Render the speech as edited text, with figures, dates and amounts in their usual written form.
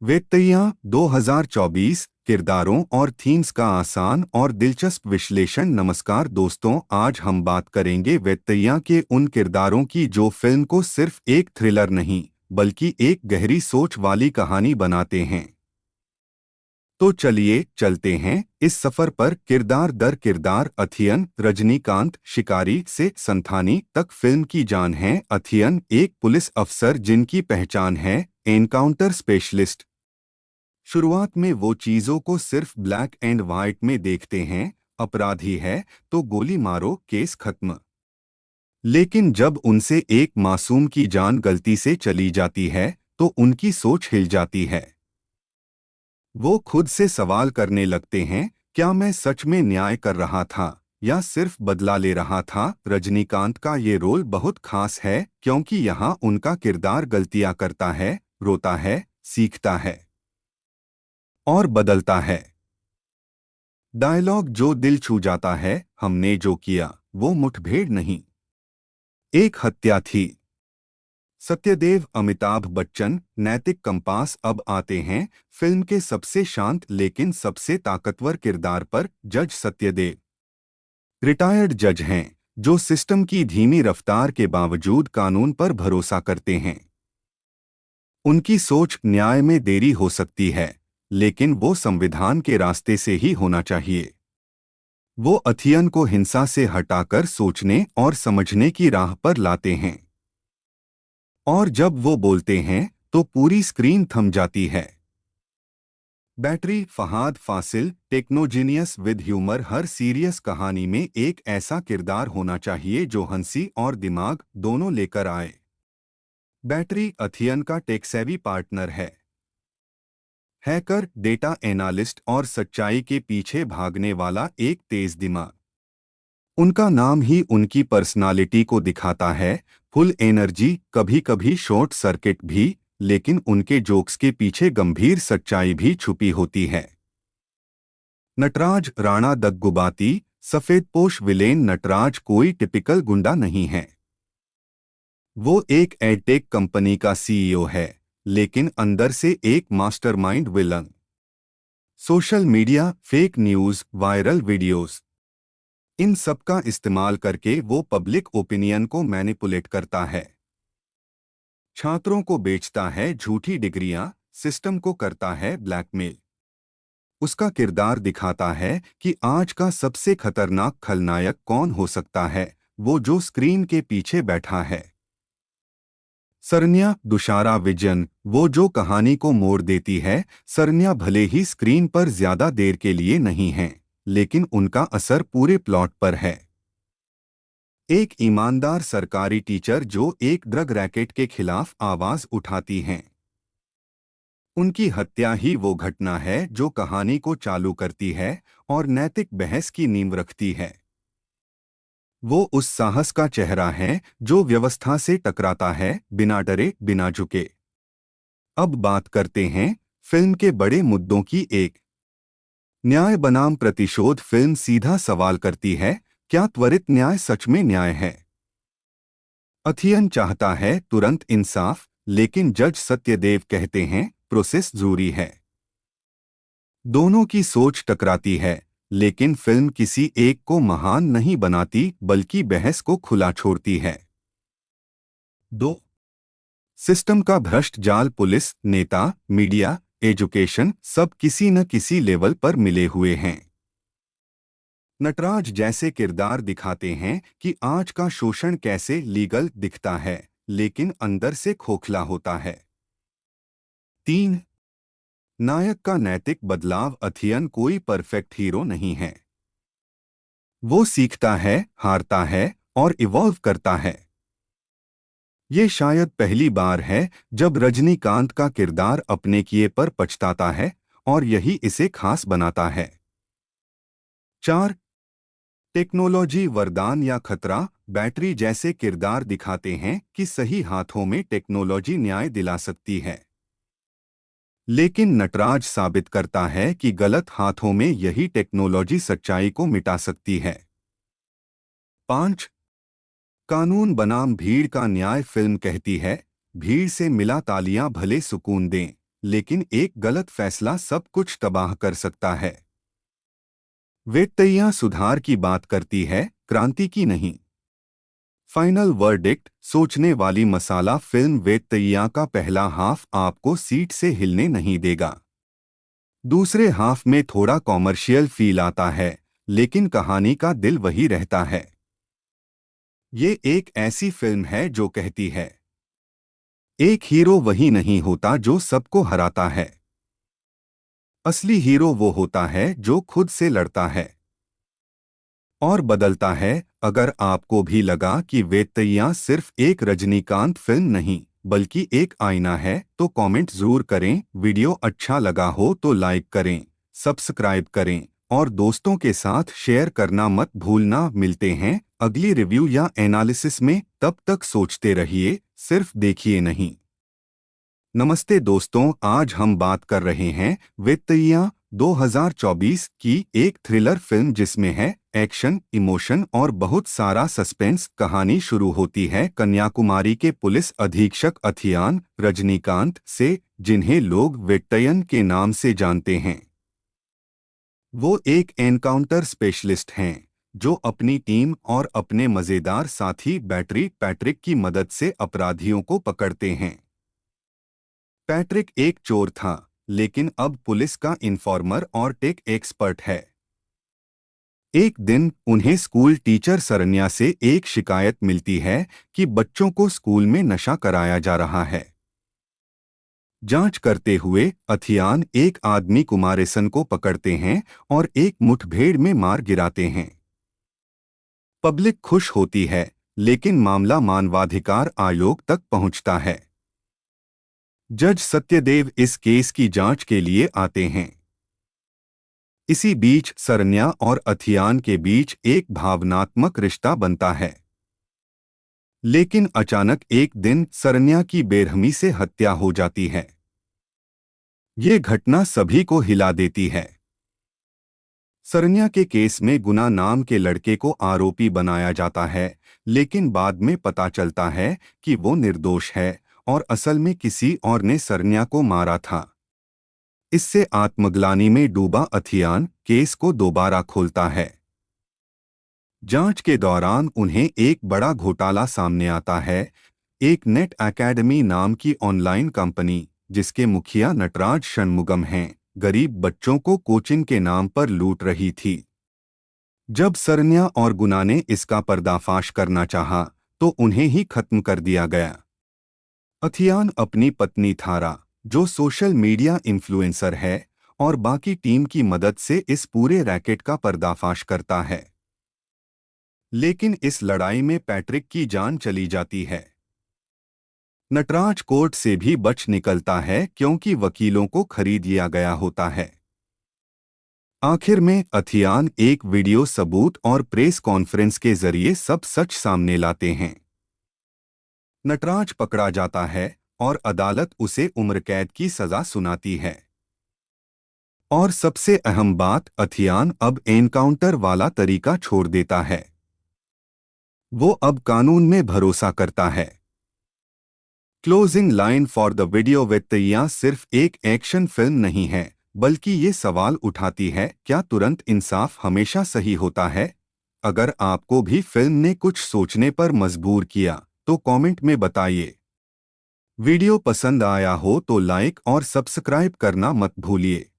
वेत्तैया 2024 किरदारों और थीम्स का आसान और दिलचस्प विश्लेषण। नमस्कार दोस्तों, आज हम बात करेंगे वेत्तैया के उन किरदारों की जो फिल्म को सिर्फ एक थ्रिलर नहीं बल्कि एक गहरी सोच वाली कहानी बनाते हैं। तो चलिए चलते हैं इस सफर पर किरदार दर किरदार। अथियन रजनीकांत शिकारी से संथानी तक फिल्म की जान है। अथियन एक पुलिस अफसर जिनकी पहचान है एनकाउंटर स्पेशलिस्ट। शुरुआत में वो चीजों को सिर्फ ब्लैक एंड व्हाइट में देखते हैं, अपराधी है तो गोली मारो, केस खत्म। लेकिन जब उनसे एक मासूम की जान गलती से चली जाती है तो उनकी सोच हिल जाती है। वो खुद से सवाल करने लगते हैं, क्या मैं सच में न्याय कर रहा था या सिर्फ बदला ले रहा था। रजनीकांत का ये रोल बहुत खास है क्योंकि यहाँ उनका किरदार गलतियां करता है, रोता है, सीखता है और बदलता है। डायलॉग जो दिल छू जाता है, हमने जो किया वो मुठभेड़ नहीं, एक हत्या थी। सत्यदेव अमिताभ बच्चन नैतिक कंपास। अब आते हैं फिल्म के सबसे शांत लेकिन सबसे ताकतवर किरदार पर। जज सत्यदेव रिटायर्ड जज हैं जो सिस्टम की धीमी रफ्तार के बावजूद कानून पर भरोसा करते हैं। उनकी सोच न्याय में देरी हो सकती है लेकिन वो संविधान के रास्ते से ही होना चाहिए। वो अथियन को हिंसा से हटाकर सोचने और समझने की राह पर लाते हैं। और जब वो बोलते हैं तो पूरी स्क्रीन थम जाती है। Battery Fahadh Faasil techno genius with humour. हर सीरियस कहानी में एक ऐसा किरदार होना चाहिए जो हंसी और दिमाग दोनों लेकर आए। बैटरी अथियन का टेक-सेवी पार्टनर है। हैकर, डेटा एनालिस्ट और सच्चाई के पीछे भागने वाला एक तेज दिमाग। उनका नाम ही उनकी पर्सनालिटी को दिखाता है। फुल एनर्जी, कभी कभी शॉर्ट सर्किट भी, लेकिन उनके जोक्स के पीछे गंभीर सच्चाई भी छुपी होती है। नटराज राणा दग्गुबाती सफेदपोश विलेन। नटराज कोई टिपिकल गुंडा नहीं है। वो एक एडटेक कंपनी का सीईओ है लेकिन अंदर से एक mastermind villain. Social media, fake news, viral videos, इन सब का इस्तेमाल करके वो पब्लिक ओपिनियन को मैनिपुलेट करता है। छात्रों को बेचता है झूठी डिग्रियां, सिस्टम को करता है ब्लैकमेल। उसका किरदार दिखाता है कि आज का सबसे खतरनाक खलनायक कौन हो सकता है, वो जो स्क्रीन के पीछे बैठा है। सरन्या दुशारा विजन, वो जो कहानी को मोड़ देती है। सरन्या भले ही स्क्रीन पर ज्यादा देर के लिए नहीं है लेकिन उनका असर पूरे प्लॉट पर है। एक ईमानदार सरकारी टीचर जो एक ड्रग रैकेट के खिलाफ आवाज उठाती हैं। उनकी हत्या ही वो घटना है जो कहानी को चालू करती है और नैतिक बहस की नींव रखती है। वो उस साहस का चेहरा है जो व्यवस्था से टकराता है बिना डरे, बिना झुके। अब बात करते हैं फिल्म के बड़े मुद्दों की। एक, न्याय बनाम प्रतिशोध। फिल्म सीधा सवाल करती है, क्या त्वरित न्याय सच में न्याय है? अथियन चाहता है तुरंत इंसाफ, लेकिन जज सत्यदेव कहते हैं प्रोसेस जरूरी है। दोनों की सोच टकराती है लेकिन फिल्म किसी एक को महान नहीं बनाती बल्कि बहस को खुला छोड़ती है। दो, सिस्टम का भ्रष्ट जाल। पुलिस, नेता, मीडिया, एजुकेशन, सब किसी न किसी लेवल पर मिले हुए हैं। नटराज जैसे किरदार दिखाते हैं कि आज का शोषण कैसे लीगल दिखता है लेकिन अंदर से खोखला होता है। तीन, नायक का नैतिक बदलाव। अथियन कोई परफेक्ट हीरो नहीं है। वो सीखता है, हारता है और इवॉल्व करता है। ये शायद पहली बार है जब रजनीकांत का किरदार अपने किए पर पछताता है और यही इसे खास बनाता है। चार, टेक्नोलॉजी वरदान या खतरा। बैटरी जैसे किरदार दिखाते हैं कि सही हाथों में टेक्नोलॉजी न्याय दिला सकती है लेकिन नटराज साबित करता है कि गलत हाथों में यही टेक्नोलॉजी सच्चाई को मिटा सकती है। 5, कानून बनाम भीड़ का न्याय। फिल्म कहती है, भीड़ से मिला तालियां भले सुकून दें लेकिन एक गलत फैसला सब कुछ तबाह कर सकता है। वेत्तैया सुधार की बात करती है, क्रांति की नहीं। फाइनल वर्डिक्ट, सोचने वाली मसाला फिल्म वेत्तैया का पहला हाफ आपको सीट से हिलने नहीं देगा। दूसरे हाफ में थोड़ा कॉमर्शियल फील आता है, लेकिन कहानी का दिल वही रहता है। ये एक ऐसी फिल्म है जो कहती है, एक हीरो वही नहीं होता जो सबको हराता है। असली हीरो वो होता है जो खुद से लड़ता है और बदलता है। अगर आपको भी लगा कि वेत्तैया सिर्फ एक रजनीकांत फिल्म नहीं बल्कि एक आईना है, तो कमेंट जरूर करें। वीडियो अच्छा लगा हो तो लाइक करें, सब्सक्राइब करें और दोस्तों के साथ शेयर करना मत भूलना। मिलते हैं अगली रिव्यू या एनालिसिस में, तब तक सोचते रहिए, सिर्फ देखिए नहीं। नमस्ते दोस्तों, आज हम बात कर रहे हैं वेत्तैया 2024 की एक थ्रिलर फिल्म जिसमें है एक्शन, इमोशन और बहुत सारा सस्पेंस। कहानी शुरू होती है कन्याकुमारी के पुलिस अधीक्षक अथियान रजनीकांत से, जिन्हें लोग वेट्टयन के नाम से जानते हैं। वो एक एनकाउंटर स्पेशलिस्ट हैं जो अपनी टीम और अपने मजेदार साथी बैटरी पैट्रिक की मदद से अपराधियों को पकड़ते हैं। पैट्रिक एक चोर था, लेकिन अब पुलिस का इन्फॉर्मर और टेक एक्सपर्ट है। एक दिन उन्हें स्कूल टीचर सरन्या से एक शिकायत मिलती है कि बच्चों को स्कूल में नशा कराया जा रहा है। जांच करते हुए अथियान एक आदमी कुमारेसन को पकड़ते हैं और एक मुठभेड़ में मार गिराते हैं। पब्लिक खुश होती है, लेकिन मामला मानवाधिकार आयोग तक पहुंचता है। जज सत्यदेव इस केस की जांच के लिए आते हैं। इसी बीच सरन्या और अथियान के बीच एक भावनात्मक रिश्ता बनता है। लेकिन अचानक एक दिन सरन्या की बेरहमी से हत्या हो जाती है। ये घटना सभी को हिला देती है। सरन्या के केस में गुना नाम के लड़के को आरोपी बनाया जाता है, लेकिन बाद में पता चलता है कि वो निर्दोष है और असल में किसी और ने सरन्या को मारा था। इससे आत्मग्लानि में डूबा अथियान केस को दोबारा खोलता है। जांच के दौरान उन्हें एक बड़ा घोटाला सामने आता है। एक नेट एकेडमी नाम की ऑनलाइन कंपनी, जिसके मुखिया नटराज षणमुगम हैं, गरीब बच्चों को कोचिंग के नाम पर लूट रही थी। जब सरन्या और गुना ने इसका पर्दाफाश करना चाहा, तो उन्हें ही खत्म कर दिया गया। अथियान अपनी पत्नी थारा, जो सोशल मीडिया इन्फ्लुएंसर है, और बाकी टीम की मदद से इस पूरे रैकेट का पर्दाफाश करता है। लेकिन इस लड़ाई में पैट्रिक की जान चली जाती है। नटराज कोर्ट से भी बच निकलता है क्योंकि वकीलों को खरीद लिया गया होता है। आखिर में अथियान एक वीडियो सबूत और प्रेस कॉन्फ्रेंस के जरिए सब सच सामने लाते हैं। नटराज पकड़ा जाता है और अदालत उसे उम्र कैद की सजा सुनाती है। और सबसे अहम बात, अथियान अब एनकाउंटर वाला तरीका छोड़ देता है। वो अब कानून में भरोसा करता है। Closing line for the video, Vettaiya सिर्फ एक एक्शन फिल्म नहीं है, बल्कि ये सवाल उठाती है, क्या तुरंत इंसाफ हमेशा सही होता है? अगर आपको भी फिल्म ने कुछ सोचने पर मजबूर किया, तो कमेंट में बताइए। वीडियो पसंद आया हो तो लाइक और सब्सक्राइब करना मत भूलिए।